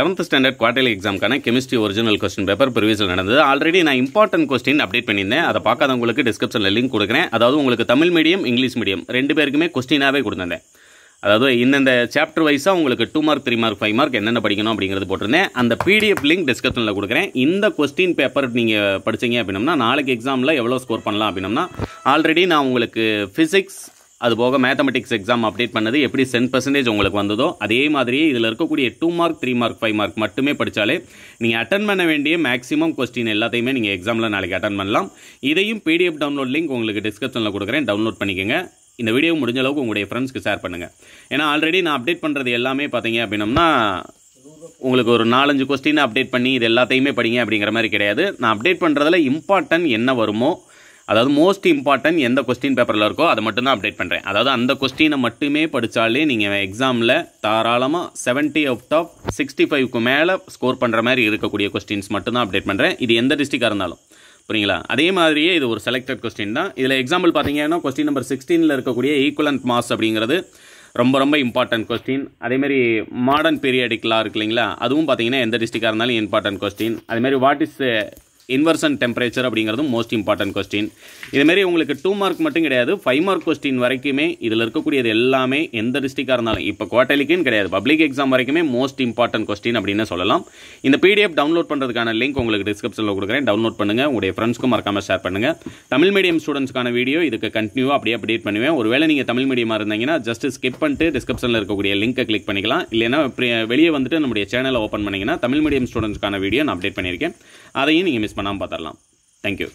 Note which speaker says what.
Speaker 1: 11th standard quarterly எக்ஸாம்க்கான chemistry original question paper ப்ரிவியஸில் நடந்தது. ஆல்ரெடி நான் இம்பார்ட்டன்ட் கொஸ்டின் அப்டேட் பண்ணியிருந்தேன். அதை பார்க்காதவங்களுக்கு டிஸ்கிரிப்ஷனில் லிங்க் கொடுக்குறேன். அதாவது உங்களுக்கு தமிழ் மீடியம் இங்கிலீஷ் மீடியம் ரெண்டு பேருக்குமே கொஸ்டினாகவே கொடுத்துருந்தேன். அதாவது இந்தந்த சாப்டர் வைஸாக உங்களுக்கு 2 மார்க் 3 மார்க் 5 மார்க் என்னென்ன படிக்கணும் அப்படிங்கிறது போட்டிருந்தேன். அந்த பிடிஎஃப் லிங்க் டிஸ்கிரிப்ஷனில் கொடுக்குறேன். இந்த கொஸ்டின் பேப்பர் நீங்கள் படிச்சிங்க அப்படின்னா நாளைக்கு எக்ஸாமில் எவ்வளோ ஸ்கோர் பண்ணலாம் அப்படின்னா ஆல்ரெடி நான் உங்களுக்கு ஃபிசிக்ஸ் அதுபோக மேத்தமெட்டிக்ஸ் எக்ஸாம் அப்டேட் பண்ணது எப்படி 10% உங்களுக்கு வந்ததோ அதே மாதிரியே இதில் இருக்கக்கூடிய 2 மார்க் 3 மார்க் 5 மார்க் மட்டுமே படித்தாலே நீங்கள் அட்டன் பண்ண வேண்டிய மேக்ஸிமம் கொஸ்டின் எல்லாத்தையுமே நீங்கள் எக்ஸாமில் நாளைக்கு அட்டன் பண்ணலாம். இதையும் பிடிஎஃப் டவுன்லோட் லிங்க் உங்களுக்கு டிஸ்கிரிப்ஷனில் கொடுக்குறேன், டவுன்லோட் பண்ணிக்கோங்க. இந்த வீடியோ முடிஞ்ச அளவுக்கு உங்களுடைய ஃப்ரெண்ட்ஸ்க்கு ஷேர் பண்ணுங்கள். ஏன்னா ஆல்ரெடி நான் அப்டேட் பண்ணுறது எல்லாமே பார்த்தீங்க அப்படின்னம்னா உங்களுக்கு ஒரு 4-5 கொஸ்டின் அப்டேட் பண்ணி இது எல்லாத்தையுமே படிங்க அப்படிங்கிற மாதிரி கிடையாது. நான் அப்டேட் பண்ணுறதுல இம்பார்ட்டன்ட் என்ன வருமோ, அதாவது மோஸ்ட் இம்பார்ட்டன்ட் எந்த கொஸ்டின் பேப்பரில் இருக்கோ அதை மட்டும் தான் அப்டேட் பண்ணுறேன். அதாவது அந்த கொஸ்டினை மட்டுமே படித்தாலே நீங்கள் எக்ஸாமில் தாராளமாக 70 அவுட் ஆஃப் 65க்கு மேலே ஸ்கோர் பண்ணுற மாதிரி இருக்கக்கூடிய கொஸ்டின்ஸ் மட்டும்தான் அப்டேட் பண்ணுறேன். இது எந்த டிஸ்ட்ரிக்டாக இருந்தாலும் புரியுங்களா. அதே மாதிரியே இது ஒரு செலக்டட் கொஸ்டின் தான். இதில் எக்ஸாம்பிள் பார்த்தீங்கன்னா கொஸ்டின் நம்பர் 16 இருக்கக்கூடிய ஈக்குவலன்ட் மாஸ் அப்படிங்கிறது ரொம்ப ரொம்ப இம்பார்ட்டன்ட் கொஸ்டின். அதேமாதிரி மாடர்ன் பீரியாடிக் லா இருக்கு இல்லைங்களா, அதுவும் பார்த்தீங்கன்னா எந்த டிஸ்ட்ரிக்டாக இருந்தாலும் இம்பார்ட்டன்ட் கொஸ்டின். அதேமாதிரி வாட் இஸ் இன்வர்சன் டெம்பரேச்சர் அப்படிங்கிறதும் மோஸ்ட் இம்பார்ட்டன்ட் கொஸ்டின். இதுமாரி உங்களுக்கு 2 மார்க் மட்டும் கிடையாது, 5 மார்க் கொஸ்டின் வரைக்குமே இதில் இருக்கக்கூடியது எல்லாமே எந்த டிஸ்ட்ரிக்டாக இருந்தாலும் இப்போ குவார்டர்லிக்குன்னு கிடையாது, பப்ளிக் எக்ஸாம் வரைக்குமே மோஸ்ட் இம்பார்ட்டன்ட் கொஸ்டின் அப்படின்னு சொல்லலாம். இந்த பிடிஎஃப் டவுன்லோட் பண்ணுறதுக்கான லிங்க் உங்களுக்கு டிஸ்கிரிப்ஷனில் கொடுக்குறேன், டவுன்லோட் பண்ணுங்கள். உங்களுடைய ஃப்ரெண்ட்ஸ்க்கும் மறக்காமல் ஷேர் பண்ணுங்கள். தமிழ் மீடியம் ஸ்டூடெண்ட்ஸ்க்கான வீடியோ இதுக்கு கண்டினியூவாக அப்படியே அப்டேட் பண்ணுவேன். ஒருவேளை நீங்கள் தமிழ் மீடியமாக இருந்தீங்கன்னா ஜஸ்ட் ஸ்கிப் பண்ணிட்டு டிஸ்கிரிப்ஷனில் இருக்கக்கூடிய லிங்கை கிளிக் பண்ணிக்கலாம். இல்லைன்னா வெளியே வந்துட்டு நம்முடைய சேனலை ஓப்பன் பண்ணிங்கன்னா தமிழ் மீடியம் ஸ்டூடெண்ட்ஸ்க்கான வீடியோ நான் அப்டேட் பண்ணியிருக்கேன், அதையும் நீங்கள் மிஸ் பண்ணாமல் பார்த்துடலாம். Thank you.